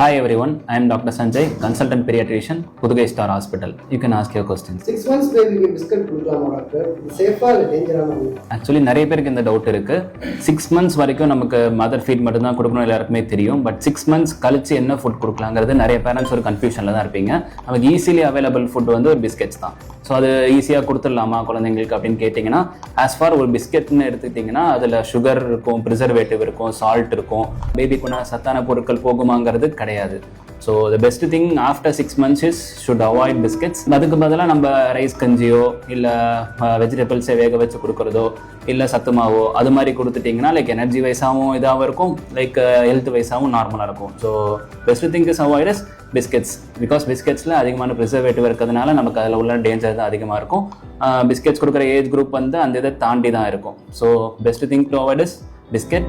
Hi everyone, I am Dr. Sanjay, consultant pediatrician, Pudugai Star Hospital. You can ask your questions. 6 months baby biscuit கொடுக்கலாமா doctor? இது சேஃபா இல்ல டேஞ்சரான? Actually நிறைய பேருக்கு இந்த டவுட் இருக்கு. 6 months வரைக்கும் நமக்கு மதர் ஃபீட் மட்டும் தான் கொடுக்கணும் எல்லாருக்குமே தெரியும். பட் 6 months கழிச்சு என்ன ஃபுட் கொடுக்கலாங்கிறது நிறைய பேரண்ட்ஸ் ஒரு கன்ஃபியூஷன்ல தான் இருப்பீங்க. நமக்கு ஈஸிலி அவைலபிள் ஃபுட் வந்து ஒரு பிஸ்கெட்ஸ் தான். ஸோ அது ஈஸியாக கொடுத்துடலாமா குழந்தைங்களுக்கு அப்படின்னு கேட்டிங்கன்னா, ஆஸ் ஃபார் ஒரு பிஸ்கெட்னு எடுத்துக்கிட்டிங்கன்னா அதில் சுகர் இருக்கும், ப்ரிசர்வேட்டிவ் இருக்கும், சால்ட் இருக்கும், பேபிக்குன்னா சத்தான பொருட்கள் போகுமாங்கிறது கிடையாது. So the best thing after 6 months is should avoid biscuits. அதுக்கு பதிலாக நம்ம ரைஸ் கஞ்சியோ இல்லை வெஜிடபிள்ஸை வேக வச்சு கொடுக்குறதோ இல்லை சத்து மாவோ அது மாதிரி கொடுத்துட்டிங்கன்னா லைக் எனர்ஜி வைஸாகவும் இதாகவும் இருக்கும், லைக் ஹெல்த் வைஸாகவும் நார்மலாக இருக்கும். So best thing is avoid is biscuits. Because பிஸ்கெட்ஸில் அதிகமான ப்ரிசர்வேட்டிவ் இருக்கிறதுனால நமக்கு அதில் உள்ள டேஞ்சர் தான் அதிகமாக இருக்கும். பிஸ்கெட்ஸ் கொடுக்குற ஏஜ் குரூப் வந்து அந்த இதை தாண்டி தான் இருக்கும். So best thing to avoid is biscuit.